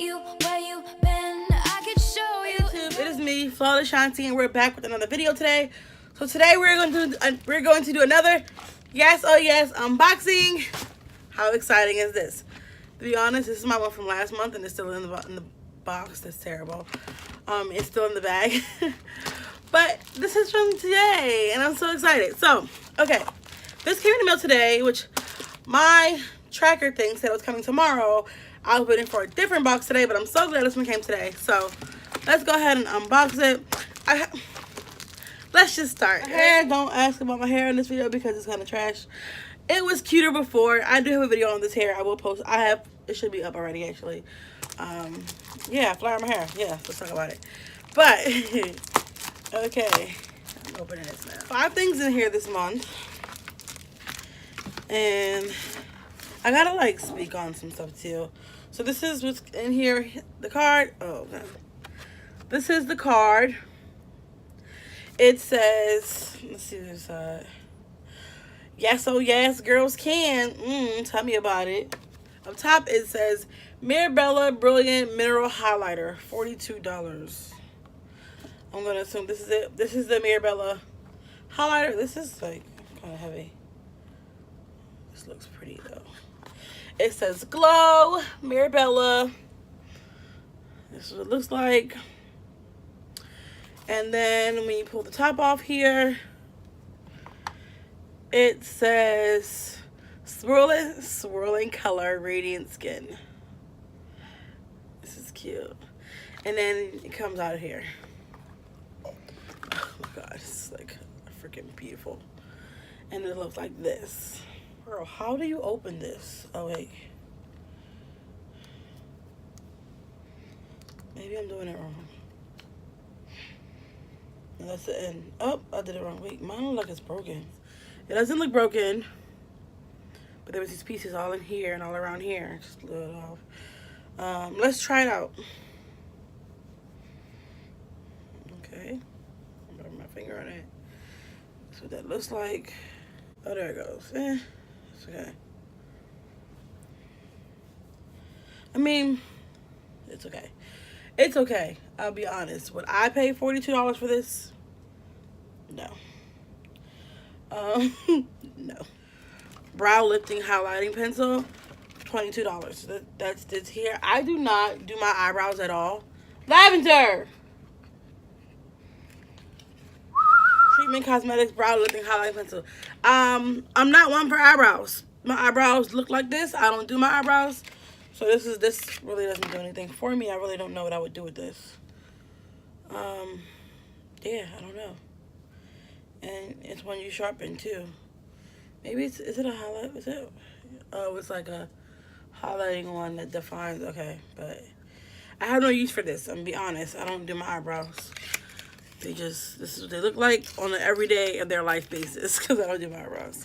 you where you been. I could show you. YouTube, it is me, Flawless Shanti, and we're back with another video today. So today we're going to do another yes oh yes unboxing. How exciting is this? To be honest, this is my one from last month, and it's still in the box. That's terrible. It's still in the bag, but this is from today, and I'm so excited. So, okay, this came in the mail today, which my tracker thing said it was coming tomorrow. I was waiting for a different box today, but I'm so glad this one came today. So let's go ahead and unbox it. Let's just start. Hair, don't ask about my hair in this video because it's kind of trash. It was cuter before. I do have a video on this hair. I will post. It should be up already, actually. Yeah, flower my hair. Yeah, let's talk about it. But okay, I'm opening this now. 5 things in here this month, and I gotta like speak on some stuff too. So this is what's in here. The card. Oh no. This is the card. It says, let's see this side. Yes, oh yes, girls can. Tell me about it. Up top it says Mirabella Brilliant Mineral Highlighter, $42. I'm gonna assume this is it. This is the Mirabella highlighter. This is like kind of heavy. This looks pretty though. It says Glow Mirabella. This is what it looks like. And then when you pull the top off here, it says swirling color, radiant skin. This is cute. And then it comes out of here. Oh my god, it's like freaking beautiful. And it looks like this. Girl, how do you open this? Oh wait. Maybe I'm doing it wrong. No, that's the end. Oh, I did it wrong. Wait, mine looks like it's broken. It doesn't look broken. But there was these pieces all in here and all around here. Just blew it off. Let's try it out. Okay. I'm putting my finger on it. That's what that looks like. Oh, there it goes. It's okay. I mean, it's okay. It's okay. I'll be honest. Would I pay $42 for this? No. No. Brow lifting highlighting pencil, $22. That's this here. I do not do my eyebrows at all. Lavender. Treatment Cosmetics brow lifting highlighting pencil. I'm not one for eyebrows. My eyebrows look like this. I don't do my eyebrows. So this really doesn't do anything for me. I really don't know what I would do with this. Yeah, I don't know. And it's one you sharpen too. Maybe is it a highlight? Is it? Oh, it's like a highlighting one that defines. Okay, but I have no use for this. I'm gonna be honest. I don't do my eyebrows. This is what they look like on an everyday of their life basis because I don't do my eyebrows.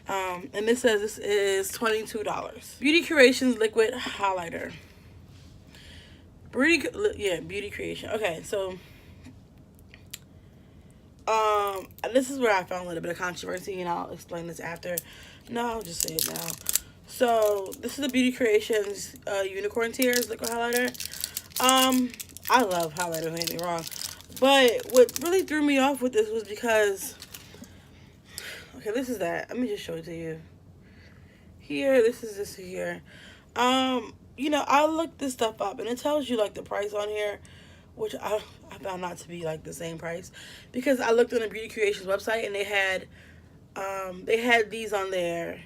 And this says this is $22. Beauty Creations Liquid Highlighter. Beauty Creation. Okay, so this is where I found a little bit of controversy, and I'll explain this after. No, I'll just say it now. So this is the Beauty Creations Unicorn Tears Liquid Highlighter. I love highlighter, don't get me wrong. But what really threw me off with this was because, okay, this is that. Let me just show it to you. Here, this is this here. You know, I looked this stuff up, and it tells you, like, the price on here, which I found not to be, like, the same price. Because I looked on the Beauty Creations website, and they had these on there.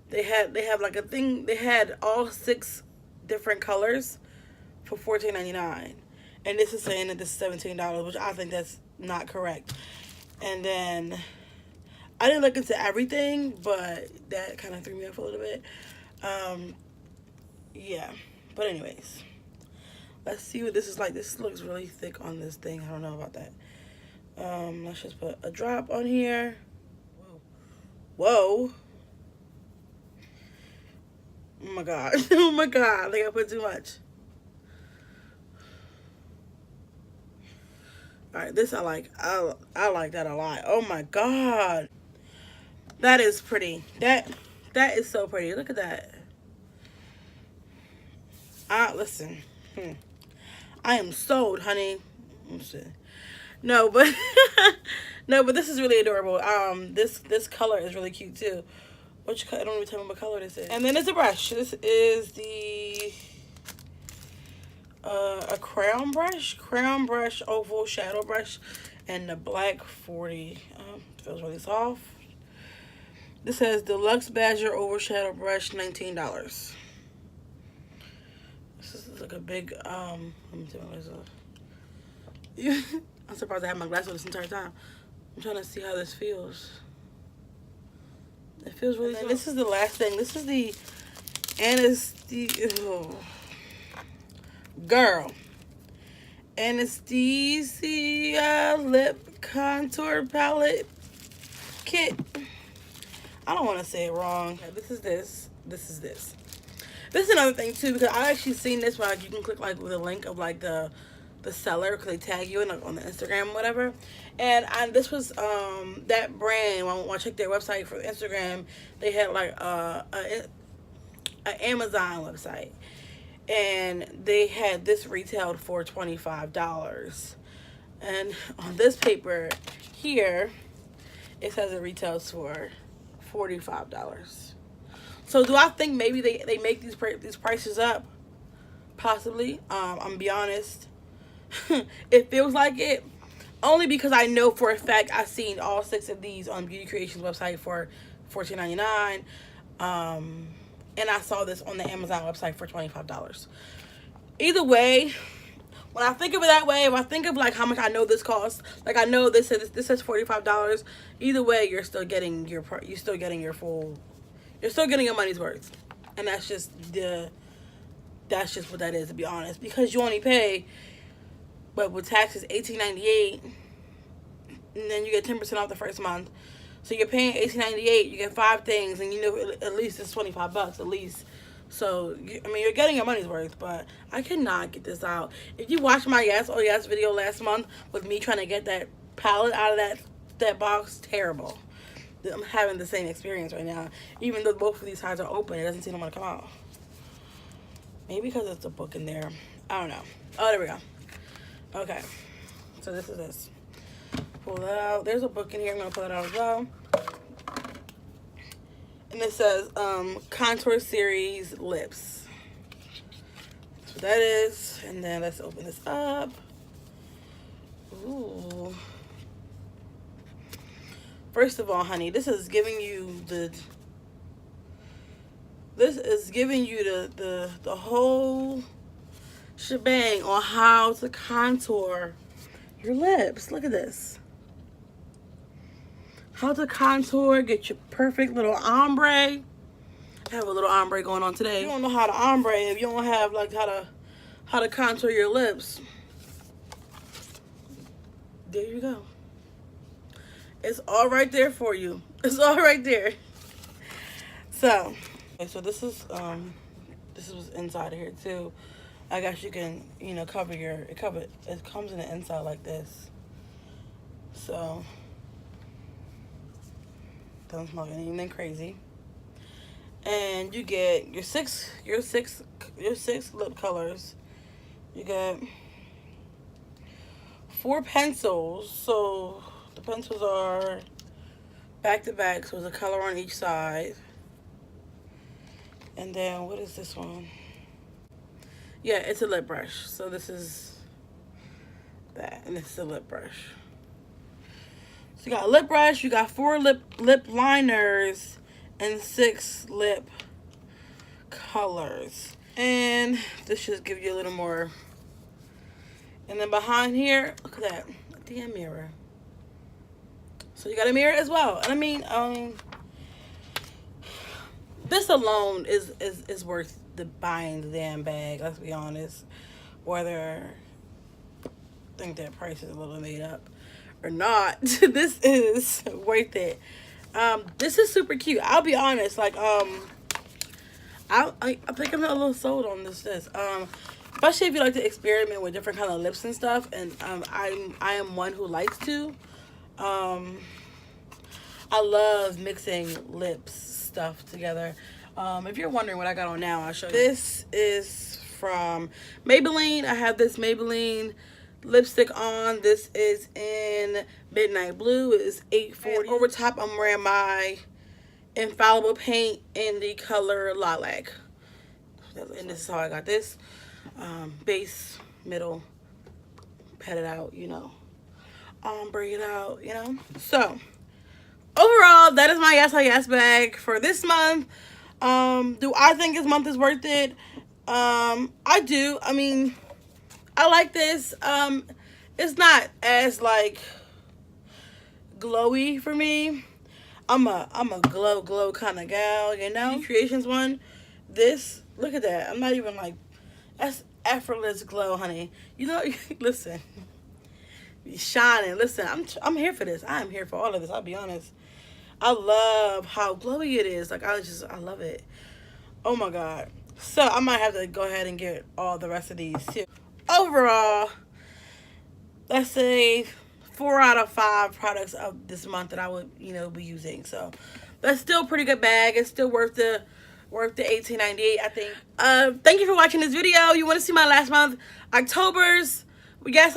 They have, like, a thing. They had all 6 different colors for $14.99. And this is saying that this is $17, which I think that's not correct. And then I didn't look into everything, but that kind of threw me off a little bit. Yeah. But anyways, let's see what this is like. This looks really thick on this thing. I don't know about that. Let's just put a drop on here. Whoa. Oh my god. Oh my god. I think I put too much. Alright, this I like. I like that a lot. Oh my god. That is pretty. That is so pretty. Look at that. Listen. I am sold, honey. No, but no, but this is really adorable. This color is really cute too. Which I don't even tell me what color this is. And then there's a brush. This is the a crown brush oval shadow brush, and the black 40. Feels really soft. This says Deluxe Badger Oval Shadow Brush, $19. This is like a big let me take my glasses off. I'm surprised I had my glasses on this entire time. I'm trying to see how this feels. It feels really good. This is the last thing. This is the Anastasia Lip Contour Palette Kit. I don't want to say it wrong. Okay, this is this. This is this. This is another thing too, because I actually seen this where like, you can click like with a link of like the seller, because they tag you in like, on the Instagram or whatever. And this was that brand. When I checked their website for Instagram, they had like an Amazon website, and they had this retailed for $25. And on this paper here, it says it retails for $45. So do I think maybe they make these prices up? Possibly. I'm gonna be honest. It feels like it, only because I know for a fact I've seen all 6 of these on Beauty Creations website for $14.99, and I saw this on the Amazon website for $25. Either way, when I think of it that way, if I think of like how much I know this costs, like I know this says $45. Either way, you're still getting your money's worth, and that's just what that is, to be honest, because you only pay. But with taxes, $18.98, and then you get 10% off the first month. So you're paying $18.98. You get 5 things, and you know at least it's $25 at least. So I mean, you're getting your money's worth. But I cannot get this out. If you watched my Yes Oh Yes video last month with me trying to get that palette out of that box, terrible. I'm having the same experience right now. Even though both of these sides are open, it doesn't seem to want to come out. Maybe because there's a book in there. I don't know. Oh, there we go. Okay, so this is this. Pull that out. There's a book in here. I'm going to pull it out as well. And it says Contour Series Lips. That's what that is. And then let's open this up. Ooh. First of all, honey, this is giving you the whole shebang on how to contour your lips. Look at this. How to contour, get your perfect little ombre. I have a little ombre going on today. If you don't know how to ombre, if you don't have like how to contour your lips, there you go. It's all right there for you. It's all right there. So, okay, so this is what's inside of here too. I guess you can, cover it comes in the inside like this. So, doesn't smell like anything crazy. And you get your six lip colors. You get 4 pencils. So the pencils are back to back, so there's a color on each side. And then what is this one? Yeah, it's a lip brush. So this is that, and this is a lip brush. So you got a lip brush, you got 4 lip liners, and 6 lip colors. And this should give you a little more. And then behind here, look at that, a damn mirror. So you got a mirror as well. And I mean, this alone is worth buying the damn bag, let's be honest. Whether I think that price is a little made up or not, this is worth it. This is super cute. I'll be honest, like I think I'm a little sold on this. Especially if you like to experiment with different kind of lips and stuff, and I am one who likes to. I love mixing lips stuff together. If you're wondering what I got on now, I'll show you. This is from Maybelline. I have this Maybelline lipstick on. This is in Midnight Blue. It is $8.40. Over top, I'm wearing my Infallible paint in the color Lilac. And this is how I got this. Base, middle, pat it out, you know. Ombre it out, you know. So, overall, that is my Yes or Yes bag for this month. Do I think this month is worth it? I do. I mean, I like this. It's not as like glowy for me. I'm a glow kind of gal, you know. Creations one. This, look at that. I'm not even like, that's effortless glow, honey. You know, listen. Shining. Listen, I'm here for this. I am here for all of this. I'll be honest. I love how glowy it is. Like, I love it. Oh my God. So I might have to go ahead and get all the rest of these too. Overall, let's say 4 out of 5 products of this month that I would, you know, be using. So that's still a pretty good bag. It's still worth the $18.98, I think. Thank you for watching this video. You want to see my last month, October's Yes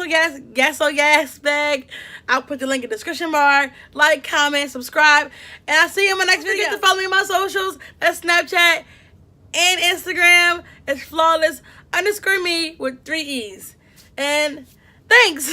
or Yes bag? I'll put the link in the description bar. Like, comment, subscribe, and I'll see you in my next video. To follow me on my socials. That's Snapchat and Instagram. It's flawless_me with 3 E's. And thanks.